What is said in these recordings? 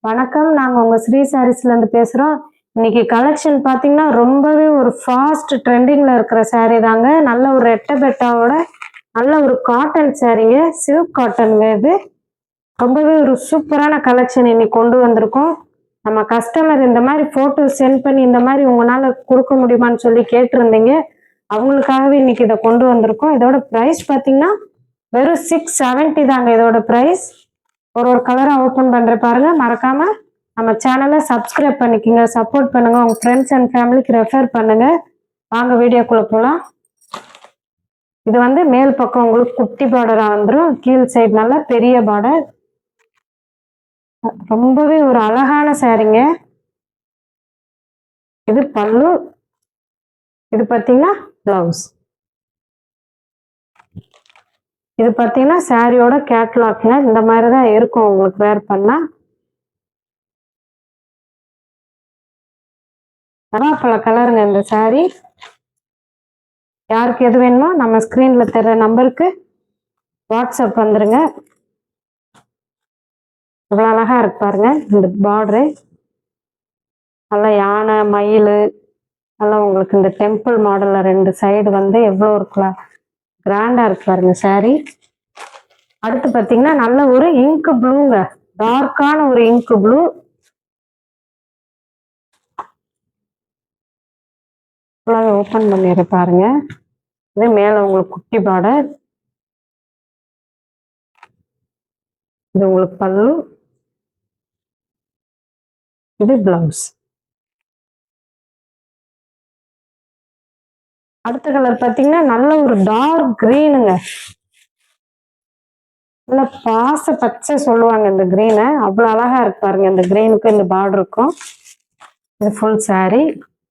வணக்கம். நாங்க உங்க ஸ்ரீ சாரீஸ்ல இருந்து பேசுறோம். இன்னைக்கு கலெக்ஷன் பாத்தீங்கன்னா ரொம்பவே ஒரு ஃபாஸ்ட் ட்ரெண்டிங்ல இருக்கிற saree தாங்க. நல்ல ஒரு ரெட்டை பெட்டாவோட நல்ல ஒரு காட்டன் சாரீங்க, சில்க் காட்டன்ங்க. இது ரொம்பவே ஒரு சூப்பரான கலெக்ஷன் இன்னைக்கு கொண்டு வந்திருக்கோம். நம்ம கஸ்டமர் இந்த மாதிரி போட்டோ சென்ட் பண்ணி இந்த மாதிரி உங்களால கொடுக்க முடியுமான்னு சொல்லி கேட்டிருந்தீங்க. அவங்களுக்காகவே இன்னைக்கு இதை கொண்டு வந்திருக்கோம். இதோட பிரைஸ் பாத்தீங்கன்னா வெறும் 670 தாங்க இதோட பிரைஸ். ஒரு கலரை ஓப்பன் பண்ற பாருங்க. மறக்காம நம்ம சேனலை சப்ஸ்கிரைப் பண்ணிக்கோங்க, சப்போர்ட் பண்ணுங்க, உங்க ஃப்ரெண்ட்ஸ் அண்ட் ஃபேமிலிக்கு ரெஃபர் பண்ணுங்க. வாங்க வீடியோக்குள்ள போலாம். இது வந்து மேல் பக்கம் உங்களுக்கு குட்டி பார்டரா வந்துடும், கீழ் சைடு நல்லா பெரிய பார்டர். ரொம்பவே ஒரு அழகான சாரீங்க. இது பல்லு, இது பார்த்தீங்கன்னா பிளவுஸ். இது பார்த்தீங்கன்னா சாரியோட கேட்லாக்ங்க. இந்த மாதிரி தான் இருக்கும் உங்களுக்கு வேர் பண்ணா. பல கலருங்க இந்த சாரி. யாருக்கு எது வேணுமோ நம்ம ஸ்கிரீன்ல தர்ற நம்பருக்கு வாட்ஸ்அப் வந்துருங்க. இவ்வளவு அழகா இருக்கு பாருங்க இந்த பார்டரு. நல்லா யானை மயில் நல்லா உங்களுக்கு இந்த டெம்பிள் மாடல்ல ரெண்டு சைடு வந்து எவ்வளோ இருக்கலாம் கிராண்டா இருக்கு பாருங்க சாரி. அடுத்து பார்த்தீங்கன்னா நல்ல ஒரு இங்க் ப்ளூங்க, டார்க்கான ஒரு இங்க் ப்ளூ. ஓப்பன் பண்ணிடுற பாருங்க. இது மேல உங்களுக்கு குட்டி பார்டர், இது உங்களுக்கு பல்லு, இது பிளவுஸ். அடுத்த கலர் பார்த்தீங்கன்னா நல்ல ஒரு டார்க் கிரீனுங்க, நல்ல பாச பச்சை சொல்லுவாங்க இந்த கிரீனை. அவ்வளோ அழகா இருக்கு பாருங்க. இந்த கிரீனுக்கு இந்த பார்டர் இருக்கும். இது ஃபுல் சாரி,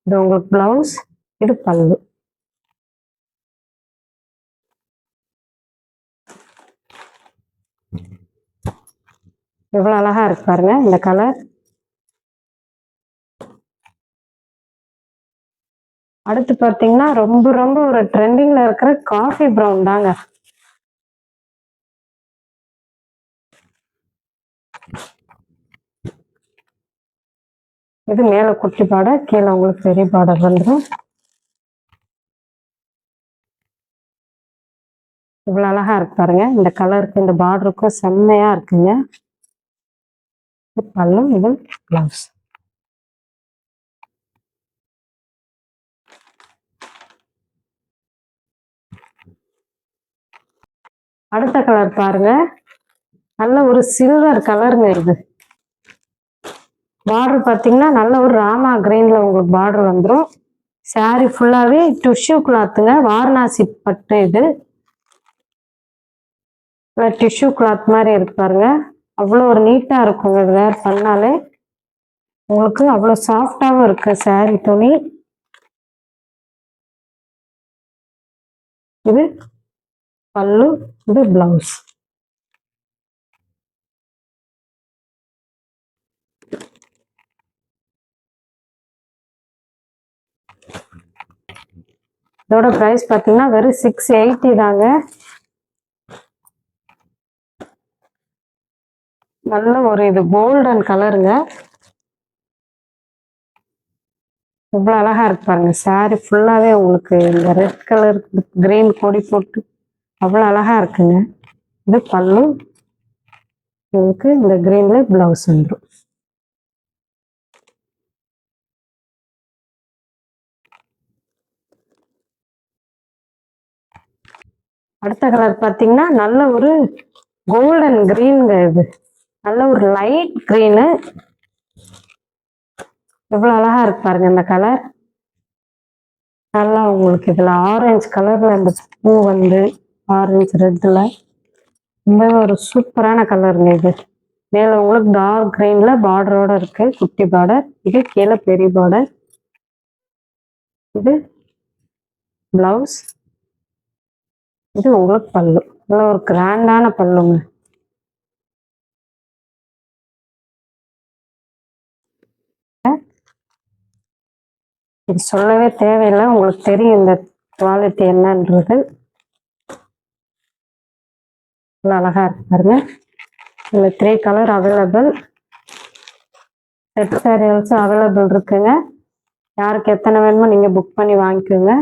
இது உங்களுக்கு பிளவுஸ், இது பல்லு. எவ்வளவு அழகா இருக்கு பாருங்க இந்த கலர். அடுத்து பார்த்தீங்கன்னா ரொம்ப ரொம்ப ஒரு ட்ரெண்டிங்ல இருக்கிற காஃபி ப்ரௌன் தாங்க. இது மேல குட்டி பார்டர், கீழே உங்களுக்கு பெரிய பார்டர் வந்துடும். இவ்வளவு அழகா இருக்கு பாருங்க. இந்த கலருக்கு இந்த பார்டருக்கும் செம்மையா இருக்குங்க. பல்லு, இது பிளவுஸ். அடுத்த கலர் பாருங்க, நல்ல ஒரு சில்வர் கலருங்க. இது பார்டர் பார்த்தீங்கன்னா நல்ல ஒரு ராமா கிரீன்ல உங்களுக்கு பார்டர் வந்துடும். சாரி ஃபுல்லாவே டிஷ்யூ கிளாத்துங்க, வாரணாசி பட்டு. இது டிஷ்யூ கிளாத் மாதிரி இருக்கு பாருங்க. அவ்வளோ ஒரு நீட்டா இருக்குங்க. இது வேர் பண்ணாலே உங்களுக்கு அவ்வளோ சாஃப்டாகவும் இருக்கு சாரி துணி. இது பல்லு, இது பிளவுஸ். இதோட பிரைஸ் பார்த்தீங்கன்னா வெறும் 680 தாங்க. நல்ல ஒரு இது கோல்டன் கலருங்க. இவ்வளோ அழகா இருக்கு பாருங்க. சாரி ஃபுல்லாவே உங்களுக்கு இந்த ரெட் கலர் கிரீன் கொடி போட்டு அவ்வளோ அழகா இருக்குங்க. இது பல்லு, உங்களுக்கு இந்த கிரீன்ல பிளவுஸ் வந்துடும். அடுத்த கலர் பார்த்தீங்கன்னா நல்ல ஒரு கோல்டன் கிரீனுங்க. இது நல்ல ஒரு லைட் கிரீனு. எவ்வளவு அழகா இருக்கு பாருங்க இந்த கலர். நல்லா உங்களுக்கு இதுல ஆரஞ்சு கலர்ல இந்த பூ வந்து ஆரஞ்சு ரெட்ல ரொம்பவே ஒரு சூப்பரான கலருங்க. இது மேல உங்களுக்கு டார்க் கிரீன்ல பார்டரோட இருக்கு, குட்டி பார்டர். இது கீழே பெரிய பார்டர். இது பிளவுஸ், இது உங்களுக்கு பல்லு. நல்ல ஒரு கிராண்டான பல்லுங்க. இது சொல்லவே தேவையில்லை, உங்களுக்கு தெரியும் இந்த குவாலிட்டி என்னன்றது. அழகா இருக்கு பாருங்க. இதுல 3 colour available. Set saree also available இருக்குங்க. யாருக்கு எத்தனை வேணுமோ நீங்கள் புக் பண்ணி வாங்கிக்கோங்க.